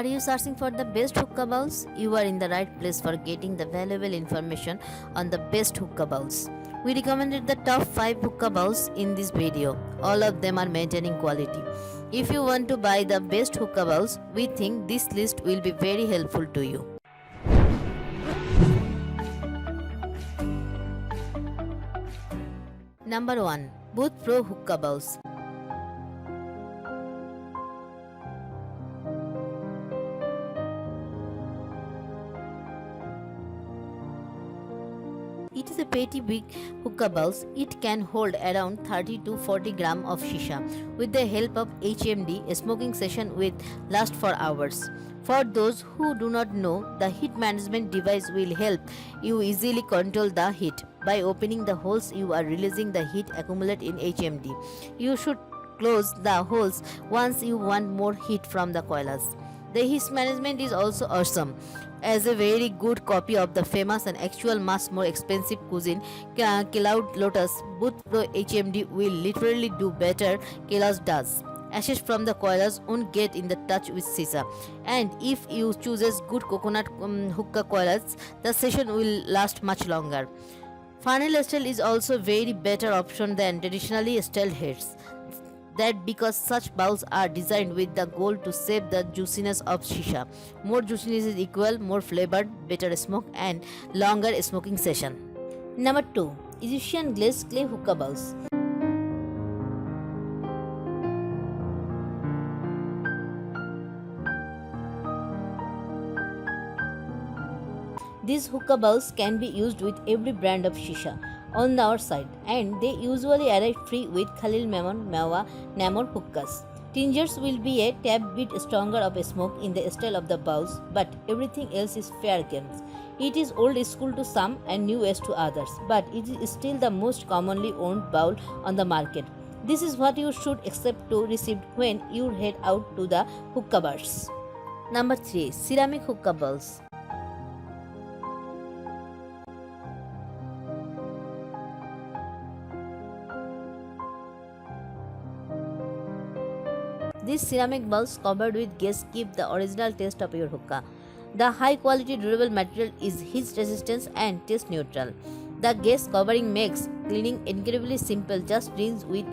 Are you searching for the best hookah bowls? You are in the right place for getting the valuable information on the best hookah bowls. We recommended the top 5 hookah bowls in this video. All of them are maintaining quality. If you want to buy the best hookah bowls, we think this list will be very helpful to you. Number 1. Booth Pro Hookah Bowls. It is a pretty big hookah bowl. It can hold around 30 to 40 gram of shisha. With the help of HMD, a smoking session will last for hours. For those who do not know, the heat management device will help you easily control the heat. By opening the holes, you are releasing the heat accumulated in HMD. You should close the holes once you want more heat from the coilers. The heat management is also awesome. As a very good copy of the famous and actual much more expensive cuisine, Cloud Lotus, Booth Pro HMD will literally do better Kelos does. Ashes from the coilers won't get in the touch with shisha, and if you chooses good coconut hookah coilers, the session will last much longer. Funnel style is also very better option than traditionally styled heads. That because such bowls are designed with the goal to save the juiciness of shisha. More juiciness is equal, more flavored, better smoke and longer smoking session. Number 2. Egyptian glazed clay hookah bowls. These hookah bowls can be used with every brand of shisha on our side, and they usually arrive free with Khalil Memon Mawa Namor hookahs. Tingers will be a tad bit stronger of a smoke in the style of the bowls, but everything else is fair game. It is old school to some and new age to others, but it is still the most commonly owned bowl on the market. This is what you should expect to receive when you head out to the hookah bars. Number 3. Ceramic hookah bowls. These ceramic bowls covered with gas keep the original taste of your hookah. The high quality durable material is heat resistant and taste neutral. The gas covering makes cleaning incredibly simple, just rinse with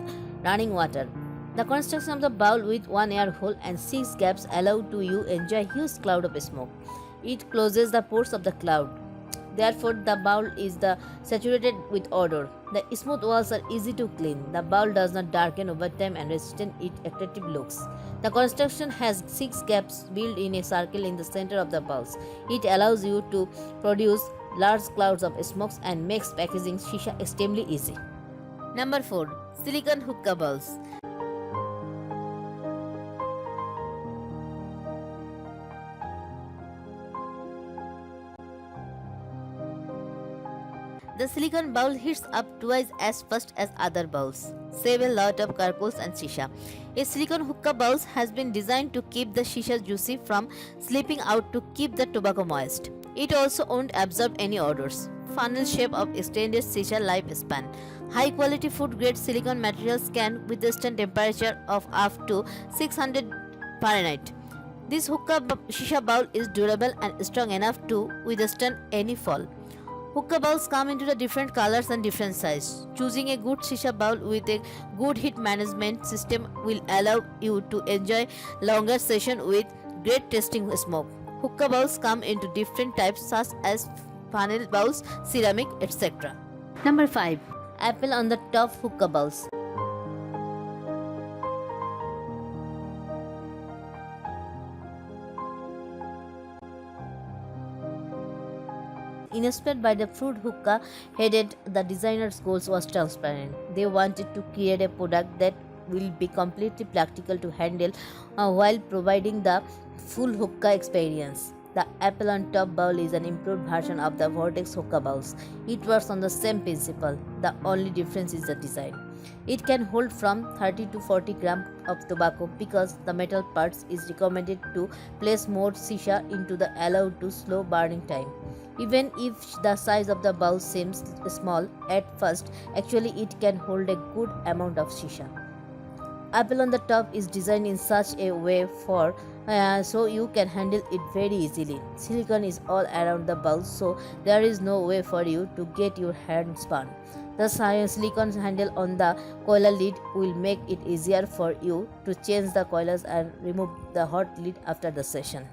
running water. The construction of the bowl with one air hole and 6 gaps allow to you enjoy huge cloud of smoke. It closes the pores of the cloud. Therefore, the bowl is saturated with odor. The smooth walls are easy to clean. The bowl does not darken over time and resistant its attractive looks. The construction has 6 gaps built in a circle in the center of the bowls. It allows you to produce large clouds of smokes and makes packaging shisha extremely easy. Number 4. Silicone hookah bowls. The silicone bowl heats up twice as fast as other bowls. Save a lot of charcoals and shisha. A silicone hookah bowl has been designed to keep the shisha juicy from slipping out to keep the tobacco moist. It also won't absorb any odors. Funnel shape of extended shisha lifespan. High quality food grade silicone materials can withstand temperature of up to 600 Fahrenheit. This hookah shisha bowl is durable and strong enough to withstand any fall. Hookah bowls come into the different colors and different sizes. Choosing a good shisha bowl with a good heat management system will allow you to enjoy longer session with great tasting smoke. Hookah bowls come into different types such as funnel bowls, ceramic, etc. Number 5. Apple on the top hookah bowls. Inspired by the fruit hookah headed, the designer's goals was transparent. They wanted to create a product that will be completely practical to handle while providing the full hookah experience. The apple on top bowl is an improved version of the Vortex hookah bowls. It works on the same principle. The only difference is the design. It can hold from 30 to 40 grams of tobacco because the metal parts is recommended to place more shisha into the allowed to slow burning time. Even if the size of the bowl seems small at first, actually it can hold a good amount of shisha. Apple on the top is designed in such a way for so you can handle it very easily. Silicone is all around the bulb, so there is no way for you to get your hands burned. The silicone handle on the coiler lid will make it easier for you to change the coilers and remove the hot lid after the session.